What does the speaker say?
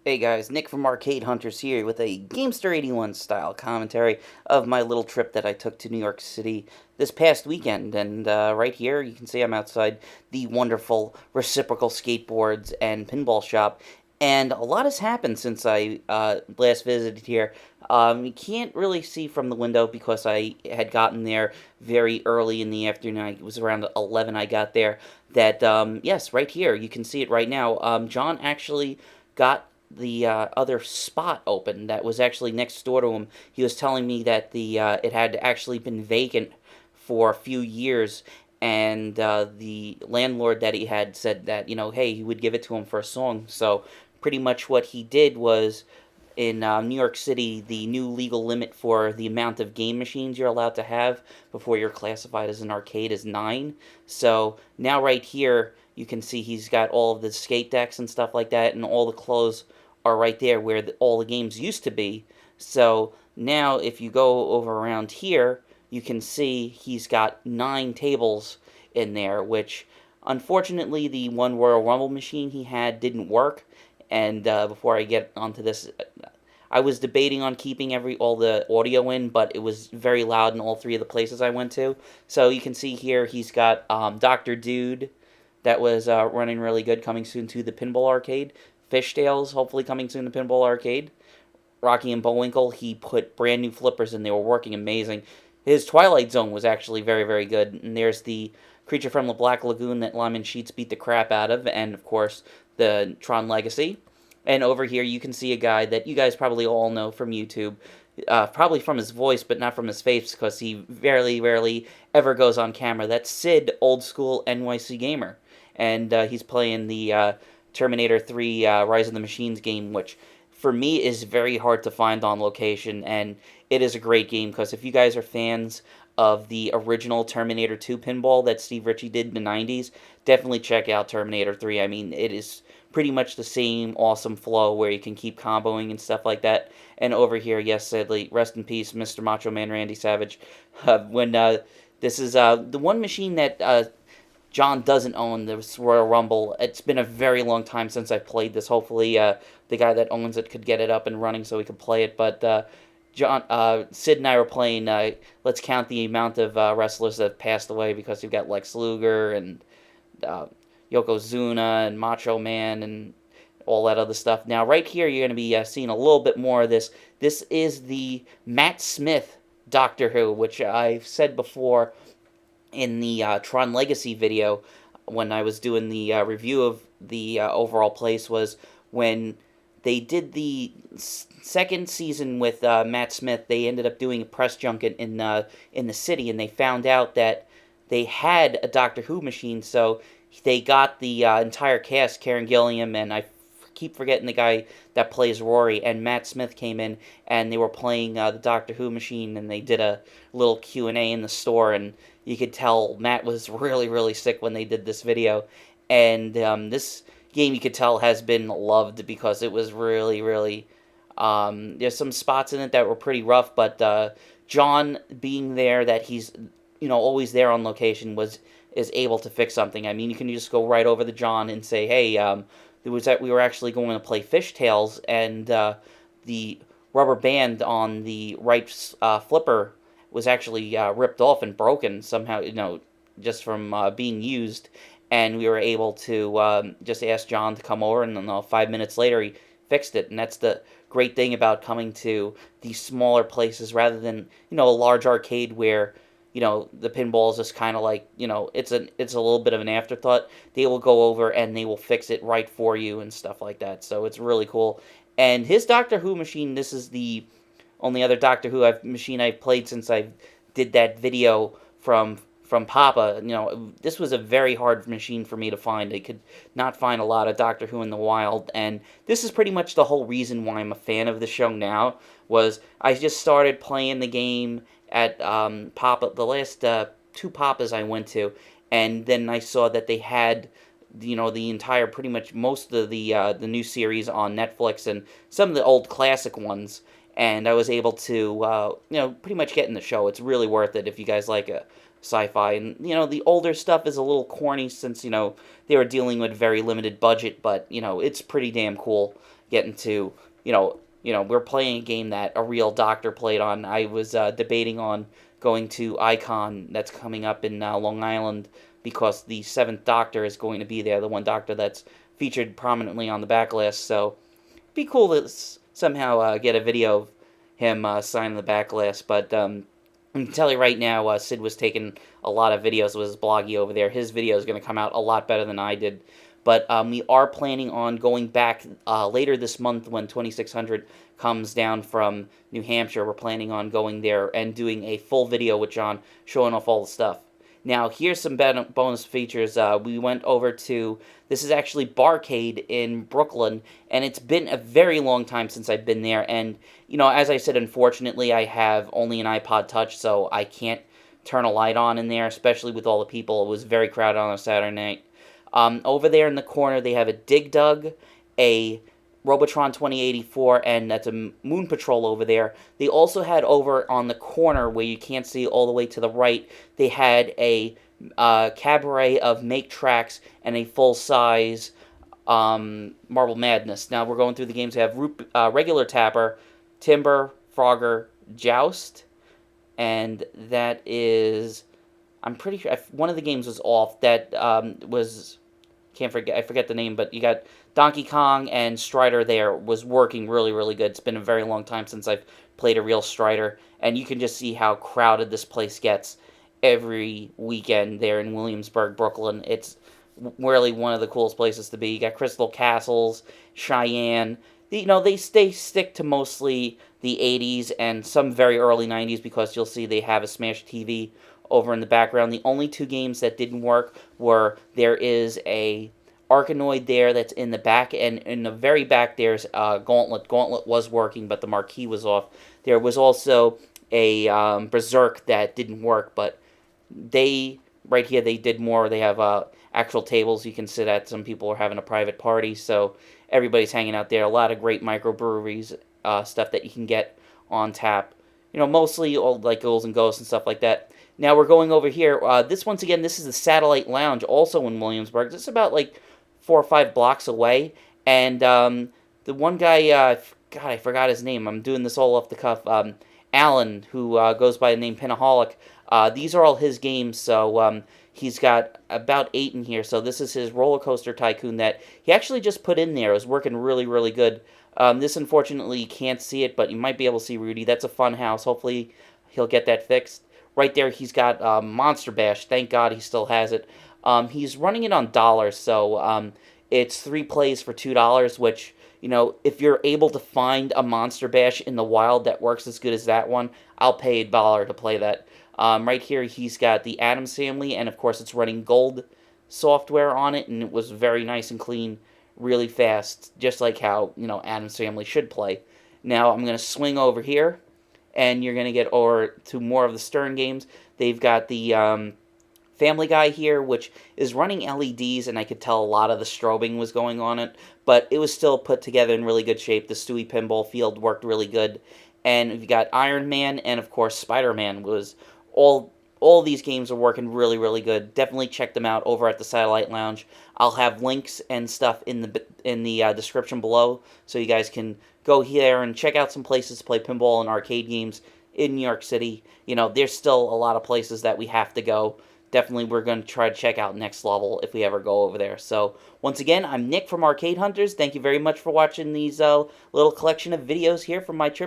Hey guys, Nick from Arcade Hunters here with a Gamester 81 style commentary of my little trip that I took to New York City this past weekend. And right here, you can see I'm outside the wonderful reciprocal skateboards and pinball shop. And a lot has happened since I last visited here. You can't really see from the window because I had gotten there very early in the afternoon. It was around 11 I got there. That, yes, right here, you can see it right now. John actually got the other spot open that was actually next door to him. He was telling me that the it had actually been vacant for a few years, and the landlord that he had said that, hey, he would give it to him for a song. So pretty much what he did was, in New York City, the new legal limit for the amount of game machines you're allowed to have before you're classified as an arcade is 9. So now right here, you can see he's got all of the skate decks and stuff like that, and all the clothes are right there where all the games used to be. So now if you go over around here, you can see he's got 9 tables in there, which unfortunately the one Royal Rumble machine he had didn't work. And before I get onto this, I was debating on keeping all the audio in, but it was very loud in all 3 of the places I went to. So you can see here he's got Dr. Dude, that was running really good, coming soon to the Pinball Arcade. Fishtails, hopefully coming soon to Pinball Arcade. Rocky and Bullwinkle, he put brand new flippers and they were working amazing. His Twilight Zone was actually very, very good. And there's the creature from the Black Lagoon that Lyman Sheets beat the crap out of, and of course the Tron Legacy. And over here you can see a guy that you guys probably all know from YouTube, probably from his voice, but not from his face, because he very rarely ever goes on camera. That's Sid, old school NYC gamer, and he's playing the Terminator 3 Rise of the Machines game, which for me is very hard to find on location, and it is a great game because if you guys are fans of the original Terminator 2 pinball that Steve Ritchie did in the 90s, definitely check out Terminator 3. I mean, it is pretty much the same awesome flow where you can keep comboing and stuff like that. And over here, yes, sadly, rest in peace, Mr. Macho Man Randy Savage. When this is the one machine that John doesn't own, this Royal Rumble. It's been a very long time since I played this. Hopefully, the guy that owns it could get it up and running so we could play it. But Sid and I were playing. Let's count the amount of wrestlers that have passed away, because you've got Lex Luger and Yokozuna and Macho Man and all that other stuff. Now, right here, you're going to be seeing a little bit more of this. This is the Matt Smith Doctor Who, which I've said before in the Tron Legacy video when I was doing the review of the overall place, was when they did the second season with Matt Smith. They ended up doing a press junket in the city, and they found out that they had a Doctor Who machine, so they got the entire cast, Karen Gilliam, and I keep forgetting the guy that plays Rory, and Matt Smith came in, and they were playing the Doctor Who machine, and they did a little Q&A in the store, and you could tell Matt was really, really sick when they did this video. And this game, you could tell, has been loved because it was really, really... there's some spots in it that were pretty rough, but John being there, that he's, always there on location, is able to fix something. I mean, you can just go right over to John and say, hey, we were actually going to play Fishtails, and the rubber band on the right flipper was actually ripped off and broken somehow, just from being used. And we were able to just ask John to come over, and then 5 minutes later he fixed it. And that's the great thing about coming to these smaller places rather than, a large arcade where, the pinball is just kind of like, it's a little bit of an afterthought. They will go over and they will fix it right for you and stuff like that. So it's really cool. And his Doctor Who machine, this is the only other Doctor Who machine I've played since I did that video from Papa. This was a very hard machine for me to find. I could not find a lot of Doctor Who in the wild, and this is pretty much the whole reason why I'm a fan of the show now, was I just started playing the game at Papa, the last 2 Papas I went to, and then I saw that they had the entire, pretty much most of the new series on Netflix and some of the old classic ones, and I was able to pretty much get in the show. It's really worth it if you guys like sci-fi. And, the older stuff is a little corny since, they were dealing with very limited budget, but, it's pretty damn cool getting to, we're playing a game that a real doctor played on. I was debating on going to Icon that's coming up in Long Island because the seventh Doctor is going to be there, the one Doctor that's featured prominently on the backlist. So it'd be cool to somehow get a video of him signing the backlist. But I can tell you right now, Sid was taking a lot of videos with his bloggy over there. His video is going to come out a lot better than I did. But we are planning on going back later this month when 2600 comes down from New Hampshire. We're planning on going there and doing a full video with John showing off all the stuff. Now, here's some bonus features. We went over to, this is actually Barcade in Brooklyn, and it's been a very long time since I've been there. And, as I said, unfortunately, I have only an iPod Touch, so I can't turn a light on in there, especially with all the people. It was very crowded on a Saturday night. Over there in the corner, they have a Dig Dug, a Robotron 2084, and that's a Moon Patrol over there. They also had over on the corner, where you can't see all the way to the right, they had a cabaret of Make Tracks and a full-size Marble Madness. Now, we're going through the games. We have Regular Tapper, Timber, Frogger, Joust, and that is, I'm pretty sure, one of the games was off. That was, I forget the name, but you got Donkey Kong and Strider there was working really, really good. It's been a very long time since I've played a real Strider, and you can just see how crowded this place gets every weekend there in Williamsburg, Brooklyn. It's really one of the coolest places to be. You got Crystal Castles, Cheyenne. They stick to mostly the 80s and some very early 90s because you'll see they have a Smash TV over in the background. The only two games that didn't work were, there is a Arkanoid there that's in the back, and in the very back there's Gauntlet. Gauntlet was working, but the marquee was off. There was also a Berserk that didn't work, but right here they did more. They have actual tables you can sit at. Some people are having a private party, so everybody's hanging out there. A lot of great microbreweries, stuff that you can get on tap. Mostly old, like Ghouls and Ghosts and stuff like that. Now we're going over here. This, once again, this is the Satellite Lounge, also in Williamsburg. This is about like 4 or 5 blocks away. And the one guy, God, I forgot his name. I'm doing this all off the cuff. Alan, who goes by the name Pinaholic. These are all his games, so he's got about 8 in here. So this is his Roller Coaster Tycoon that he actually just put in there. It was working really, really good. This, unfortunately, you can't see it, but you might be able to see Rudy. That's a fun house. Hopefully he'll get that fixed. Right there, he's got Monster Bash. Thank God he still has it. He's running it on dollars, so it's 3 plays for $2, which, if you're able to find a Monster Bash in the wild that works as good as that one, I'll pay $1 to play that. Right here, he's got the Addams Family, and of course, it's running gold software on it, and it was very nice and clean, really fast, just like how, Addams Family should play. Now, I'm going to swing over here, and you're going to get over to more of the Stern games. They've got the Family Guy here, which is running LEDs, and I could tell a lot of the strobing was going on it, but it was still put together in really good shape. The Stewie Pinball Field worked really good. And you've got Iron Man, and of course Spider-Man. Was all these games are working really, really good. Definitely check them out over at the Satellite Lounge. I'll have links and stuff in the description below, so you guys can go here and check out some places to play pinball and arcade games in New York City. There's still a lot of places that we have to go. Definitely, we're going to try to check out Next Level if we ever go over there. So, once again, I'm Nick from Arcade Hunters. Thank you very much for watching these little collection of videos here from my trip.